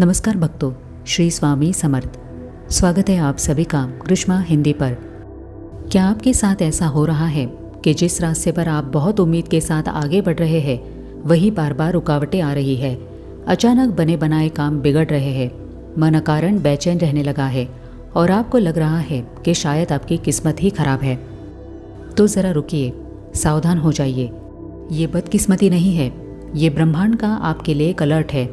नमस्कार भक्तों, श्री स्वामी समर्थ। स्वागत है आप सभी का ग्रीष्मा हिंदी पर। क्या आपके साथ ऐसा हो रहा है कि जिस रास्ते पर आप बहुत उम्मीद के साथ आगे बढ़ रहे हैं वही बार बार रुकावटें आ रही है। अचानक बने बनाए काम बिगड़ रहे हैं, मन अकारण बेचैन रहने लगा है और आपको लग रहा है कि शायद आपकी किस्मत ही खराब है। तो ज़रा रुकिए, सावधान हो जाइए। ये बदकिस्मती नहीं है, ये ब्रह्मांड का आपके लिए एक अलर्ट है।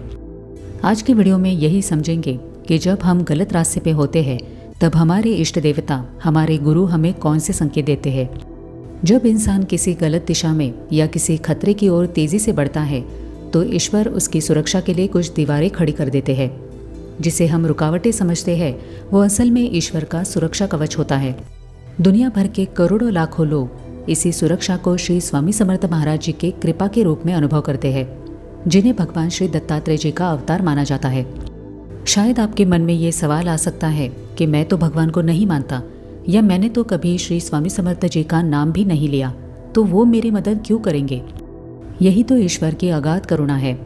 आज की वीडियो में यही समझेंगे कि जब हम गलत रास्ते पे होते हैं तब हमारे इष्ट देवता, हमारे गुरु हमें कौन से संकेत देते हैं। जब इंसान किसी गलत दिशा में या किसी खतरे की ओर तेजी से बढ़ता है तो ईश्वर उसकी सुरक्षा के लिए कुछ दीवारें खड़ी कर देते हैं। जिसे हम रुकावटें समझते हैं वो असल में ईश्वर का सुरक्षा कवच होता है। दुनिया भर के करोड़ों लाखों लोग इसी सुरक्षा को श्री स्वामी समर्थ महाराज जी के कृपा के रूप में अनुभव करते हैं, जिन्हें भगवान श्री दत्तात्रेय जी का अवतार माना जाता है। शायद आपके मन में ये सवाल आ सकता है कि मैं तो भगवान को नहीं मानता, या मैंने तो कभी श्री स्वामी समर्थ जी का नाम भी नहीं लिया, तो वो मेरी मदद क्यों करेंगे। यही तो ईश्वर की अगाध करुणा है।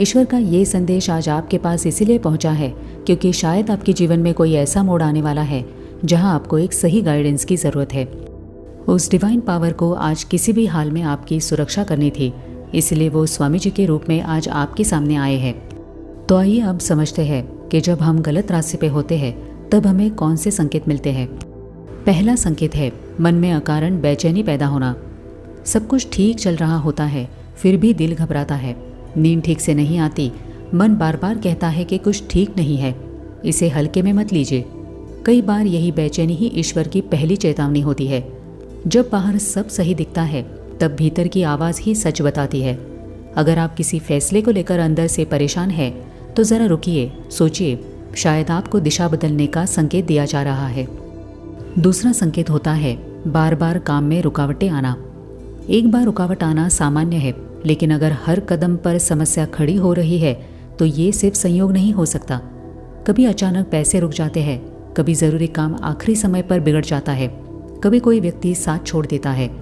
ईश्वर का ये संदेश आज आपके पास इसीलिए पहुंचा है क्योंकि शायद आपके जीवन में कोई ऐसा मोड़ आने वाला है जहां आपको एक सही गाइडेंस की ज़रूरत है। उस डिवाइन पावर को आज किसी भी हाल में आपकी सुरक्षा करनी थी, इसलिए वो स्वामी जी के रूप में आज आपके सामने आए हैं। तो आइए अब समझते हैं कि जब हम गलत रास्ते पे होते हैं तब हमें कौन से संकेत मिलते हैं। पहला संकेत है मन में अकारण बेचैनी पैदा होना। सब कुछ ठीक चल रहा होता है फिर भी दिल घबराता है, नींद ठीक से नहीं आती, मन बार बार कहता है कि कुछ ठीक नहीं है, इसे हल्के में मत लीजिए। कई बार यही बेचैनी ही ईश्वर की पहली चेतावनी होती है। जब बाहर सब सही दिखता है तब भीतर की आवाज़ ही सच बताती है। अगर आप किसी फैसले को लेकर अंदर से परेशान हैं तो ज़रा रुकिए, सोचिए, शायद आपको दिशा बदलने का संकेत दिया जा रहा है। दूसरा संकेत होता है बार बार काम में रुकावटें आना। एक बार रुकावट आना सामान्य है, लेकिन अगर हर कदम पर समस्या खड़ी हो रही है तो ये सिर्फ संयोग नहीं हो सकता। कभी अचानक पैसे रुक जाते हैं, कभी ज़रूरी काम आखिरी समय पर बिगड़ जाता है, कभी कोई व्यक्ति साथ छोड़ देता है।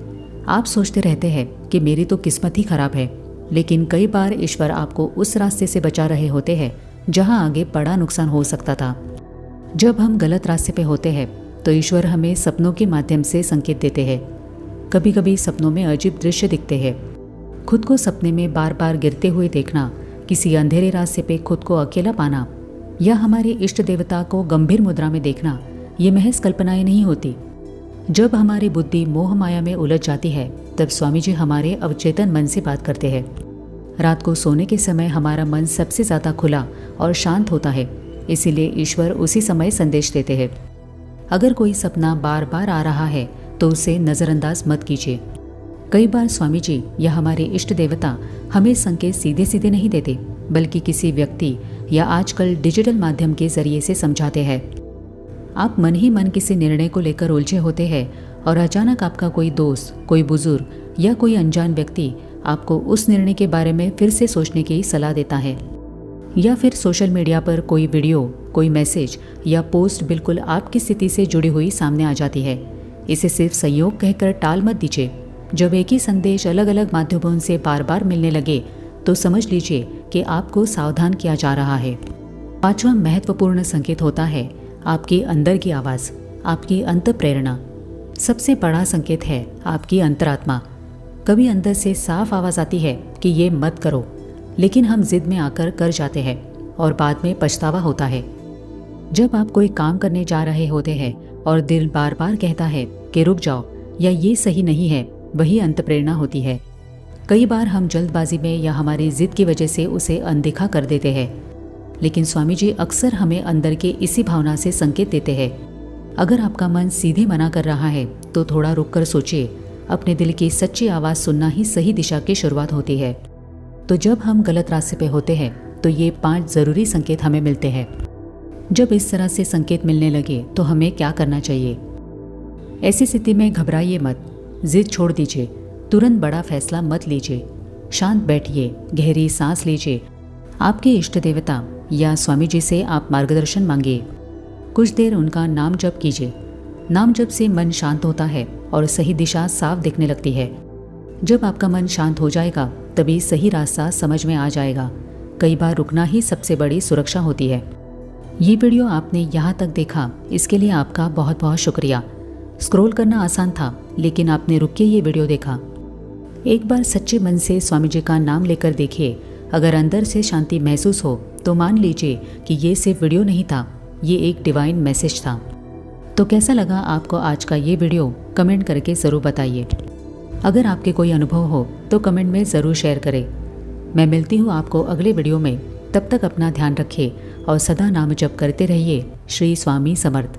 आप सोचते रहते हैं कि मेरी तो किस्मत ही खराब है, लेकिन कई बार ईश्वर आपको उस रास्ते से बचा रहे होते हैं जहां आगे बड़ा नुकसान हो सकता था। जब हम गलत रास्ते पे होते हैं तो ईश्वर हमें सपनों के माध्यम से संकेत देते हैं। कभी कभी सपनों में अजीब दृश्य दिखते हैं। खुद को सपने में बार बार गिरते हुए देखना, किसी अंधेरे रास्ते पे खुद को अकेला पाना, या हमारे इष्ट देवता को गंभीर मुद्रा में देखना, ये महज कल्पनाएं नहीं होती। जब हमारी बुद्धि मोह माया में उलझ जाती है तब स्वामी जी हमारे अवचेतन मन से बात करते हैं। रात को सोने के समय हमारा मन सबसे ज़्यादा खुला और शांत होता है, इसीलिए ईश्वर उसी समय संदेश देते हैं। अगर कोई सपना बार बार आ रहा है तो उसे नज़रअंदाज मत कीजिए। कई बार स्वामी जी या हमारे इष्ट देवता हमें संकेत सीधे सीधे नहीं देते, बल्कि किसी व्यक्ति या आजकल डिजिटल माध्यम के जरिए से समझाते हैं। आप मन ही मन किसी निर्णय को लेकर उलझे होते हैं और अचानक आपका कोई दोस्त, कोई बुजुर्ग या कोई अनजान व्यक्ति आपको उस निर्णय के बारे में फिर से सोचने की सलाह देता है। या फिर सोशल मीडिया पर कोई वीडियो, कोई मैसेज या पोस्ट बिल्कुल आपकी स्थिति से जुड़ी हुई सामने आ जाती है। इसे सिर्फ संयोग कहकर टाल मत दीजिए। जब एक ही संदेश अलग अलग माध्यमों से बार बार मिलने लगे तो समझ लीजिए कि आपको सावधान किया जा रहा है। पांचवा महत्वपूर्ण संकेत होता है आपके अंदर की आवाज़, आपकी अंत प्रेरणा। सबसे बड़ा संकेत है आपकी अंतरात्मा। कभी अंदर से साफ आवाज़ आती है कि ये मत करो, लेकिन हम जिद में आकर कर जाते हैं और बाद में पछतावा होता है। जब आप कोई काम करने जा रहे होते हैं और दिल बार बार कहता है कि रुक जाओ या ये सही नहीं है, वही अंत प्रेरणा होती है। कई बार हम जल्दबाजी में या हमारी जिद की वजह से उसे अनदेखा कर देते हैं, लेकिन स्वामी जी अक्सर हमें अंदर के इसी भावना से संकेत देते हैं। अगर आपका मन सीधे मना कर रहा है तो थोड़ा रुककर सोचिए। अपने दिल की सच्ची आवाज़ सुनना ही सही दिशा की शुरुआत होती है। तो जब हम गलत रास्ते पे होते हैं तो ये 5 ज़रूरी संकेत हमें मिलते हैं। जब इस तरह से संकेत मिलने लगे तो हमें क्या करना चाहिए। ऐसी स्थिति में घबराइए मत, जिद छोड़ दीजिए, तुरंत बड़ा फैसला मत लीजिए। शांत बैठिए, गहरी सांस लीजिए। आपके इष्ट देवता या स्वामी जी से आप मार्गदर्शन मांगिए। कुछ देर उनका नाम जप कीजिए। नाम जप से मन शांत होता है और सही दिशा साफ दिखने लगती है। जब आपका मन शांत हो जाएगा तभी सही रास्ता समझ में आ जाएगा। कई बार रुकना ही सबसे बड़ी सुरक्षा होती है। ये वीडियो आपने यहाँ तक देखा, इसके लिए आपका बहुत बहुत शुक्रिया। स्क्रॉल करना आसान था, लेकिन आपने रुक के ये वीडियो देखा। एक बार सच्चे मन से स्वामी जी का नाम लेकर देखिए। अगर अंदर से शांति महसूस हो तो मान लीजिए कि ये सिर्फ वीडियो नहीं था, ये एक डिवाइन मैसेज था। तो कैसा लगा आपको आज का ये वीडियो, कमेंट करके ज़रूर बताइए। अगर आपके कोई अनुभव हो तो कमेंट में ज़रूर शेयर करें। मैं मिलती हूँ आपको अगले वीडियो में। तब तक अपना ध्यान रखिए और सदा नाम जप करते रहिए। श्री स्वामी समर्थ।